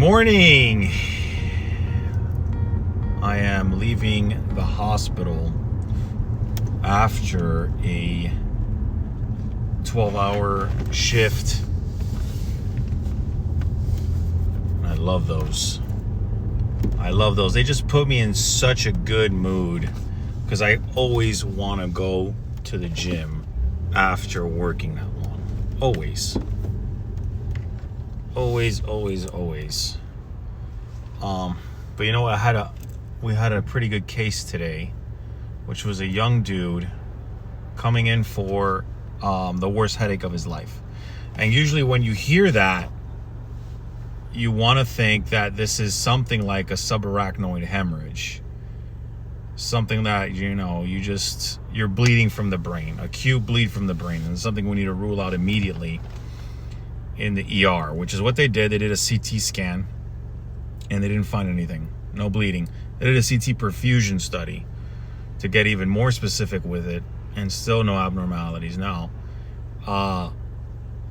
morning. I am leaving the hospital after a 12-hour shift. I love those. They just put me in such a good mood because I always want to go to the gym after working that long. Always. But you know what? We had a pretty good case today, which was a young dude coming in for the worst headache of his life. And usually when you hear that, you want to think that this is something like a subarachnoid hemorrhage. Something that, you're bleeding from the brain, acute bleed from the brain, and something we need to rule out immediately in the ER, which is what they did. They did a CT scan and they didn't find anything, no bleeding. They did a CT perfusion study to get even more specific with it, and still no abnormalities. Now,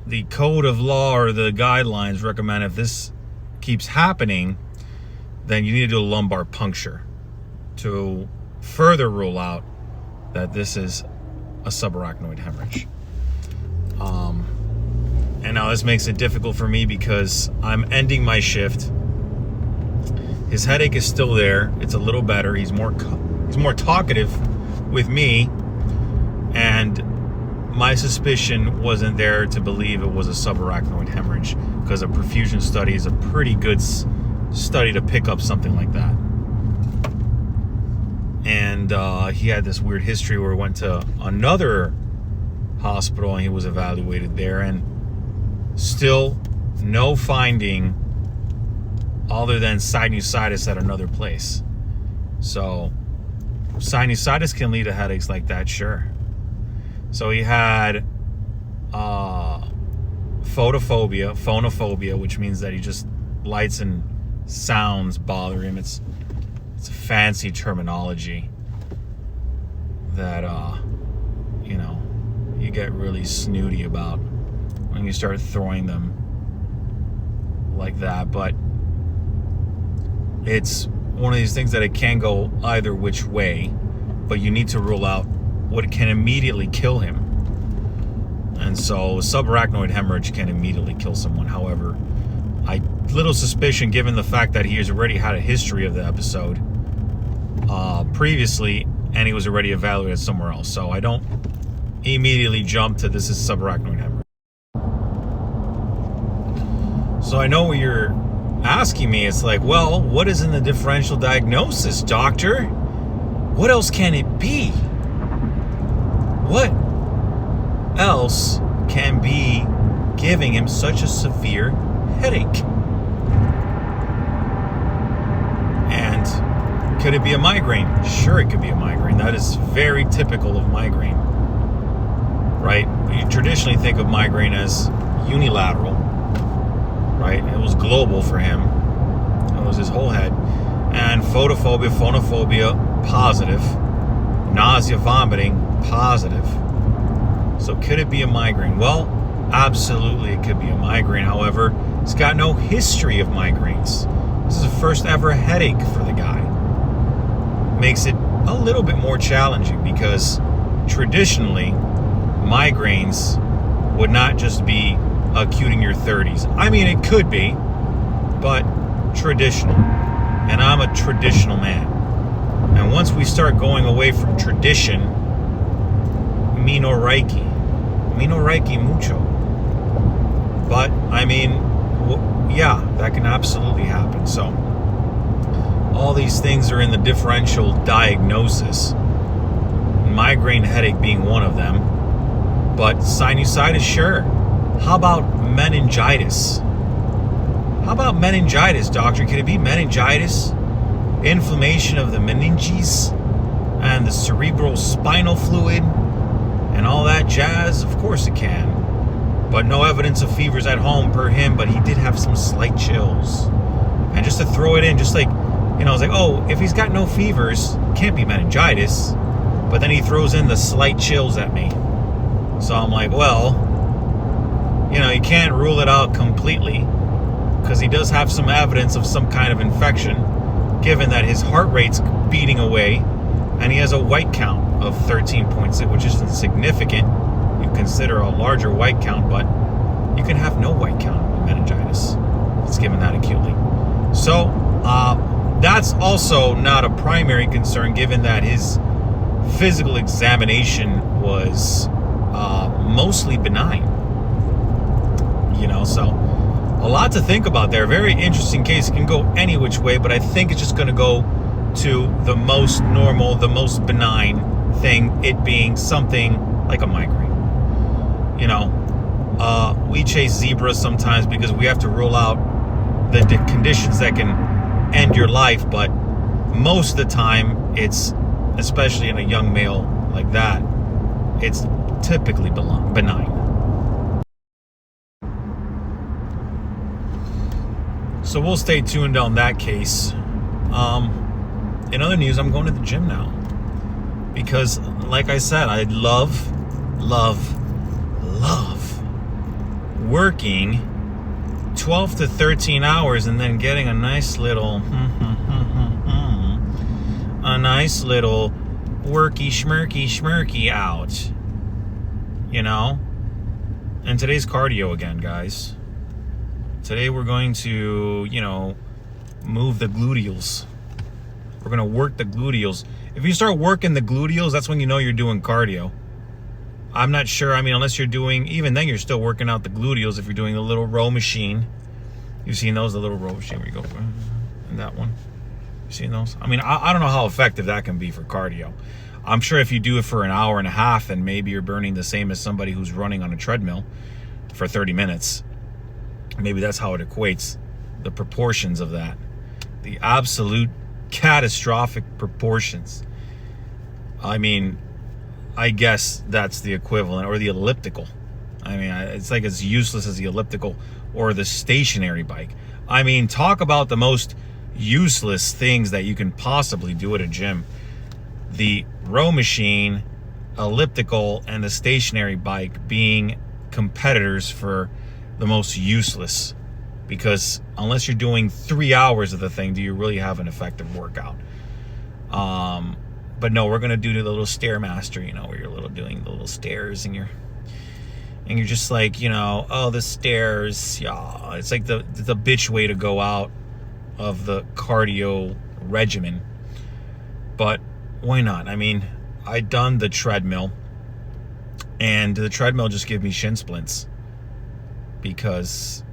the code of law or the guidelines recommend if this keeps happening, then you need to do a lumbar puncture to further rule out that this is a subarachnoid hemorrhage. And now this makes it difficult for me because I'm ending my shift. His headache is still there. It's a little better. He's more talkative with me, and my suspicion wasn't there to believe it was a subarachnoid hemorrhage because a perfusion study is a pretty good study to pick up something like that. And he had this weird history where he went to another hospital and he was evaluated there, and still no finding other than sinusitis at another place. So sinusitis can lead to headaches like that, sure. So he had phonophobia, which means that he just lights and sounds bother him. It's a fancy terminology that you get really snooty about when you start throwing them like that. But it's one of these things that it can go either which way, but you need to rule out what can immediately kill him. And so subarachnoid hemorrhage can immediately kill someone. However, I little suspicion, given the fact that he has already had a history of the episode previously, and he was already evaluated somewhere else. So I don't immediately jump to this is subarachnoid hemorrhage. So I know what you're asking me. It's like, well, what is in the differential diagnosis, doctor? What else can it be? What else can be giving him such a severe headache? And could it be a migraine? Sure, it could be a migraine. That is very typical of migraine, right? You traditionally think of migraine as unilateral, right? It was global for him. It was his whole head. And phonophobia, positive. Nausea, vomiting, positive. So could it be a migraine? Well, absolutely it could be a migraine. However, he's got no history of migraines. This is the first ever headache for the guy. Makes it a little bit more challenging because traditionally, migraines would not just be acute in your 30s. I mean, it could be, but traditional. And I'm a traditional man. And once we start going away from tradition, me no reiki mucho. But I mean, yeah, that can absolutely happen. So all these things are in the differential diagnosis, migraine headache being one of them. But sinusitis, sure. How about meningitis? Doctor? Could it be meningitis? Inflammation of the meninges and the cerebral spinal fluid and all that jazz? Of course it can. But no evidence of fevers at home per him, but he did have some slight chills. And just to throw it in, just like, I was like, oh, if he's got no fevers, can't be meningitis. But then he throws in the slight chills at me. So I'm like, well, you can't rule it out completely. because he does have some evidence of some kind of infection, given that his heart rate's beating away, and he has a white count of 13.6, which isn't significant. You consider a larger white count, but you can have no white count of meningitis. It's given that acutely. So that's also not a primary concern, given that his physical examination was mostly benign. So a lot to think about there. Very interesting case. It can go any which way, but I think it's just going to go to the most normal, the most benign thing, it being something like a migraine. We chase zebras sometimes because we have to rule out the conditions that can end your life, but most of the time, it's, especially in a young male like that, it's typically benign. So we'll stay tuned on that case. In other news, I'm going to the gym now because, like I said, I love working 12 to 13 hours and then getting a nice little worky schmirky out, and today's cardio again, guys. Today we're going to, move the gluteals. We're going to work the gluteals. If you start working the gluteals, that's when you know you're doing cardio. I'm not sure. Unless you're doing, even then you're still working out the gluteals if you're doing the little row machine. You've seen those, the little row machine where you go, and that one. You've seen those? I don't know how effective that can be for cardio. I'm sure if you do it for an hour and a half, then maybe you're burning the same as somebody who's running on a treadmill for 30 minutes. Maybe that's how it equates, the proportions of that. The absolute catastrophic proportions. I guess that's the equivalent, or the elliptical. It's like as useless as the elliptical or the stationary bike. Talk about the most useless things that you can possibly do at a gym. The row machine, elliptical, and the stationary bike being competitors for the most useless, because unless you're doing 3 hours of the thing, do you really have an effective workout? But no, we're gonna do the little Stairmaster, where you're doing the little stairs, and you're just like, oh, the stairs, yeah. It's like the bitch way to go out of the cardio regimen. But why not? I done the treadmill, and the treadmill just gave me shin splints, because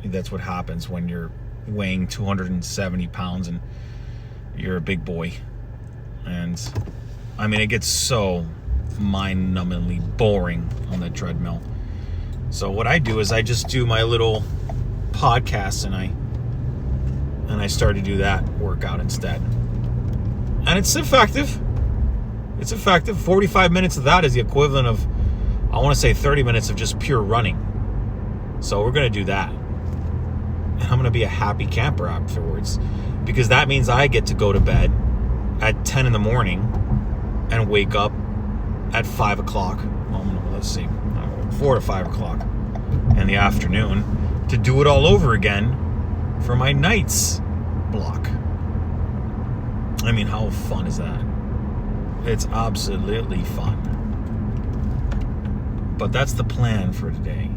that's what happens when you're weighing 270 pounds and you're a big boy. And it gets so mind-numbingly boring on the treadmill. So what I do is I just do my little podcasts, and I start to do that workout instead. And it's effective. It's effective. 45 minutes of that is the equivalent of, I want to say, 30 minutes of just pure running. So we're going to do that. And I'm going to be a happy camper afterwards, because that means I get to go to bed at 10 in the morning and wake up at 5 o'clock. Well, let's see, 4 to 5 o'clock in the afternoon to do it all over again for my night's block. How fun is that? It's absolutely fun. But that's the plan for today.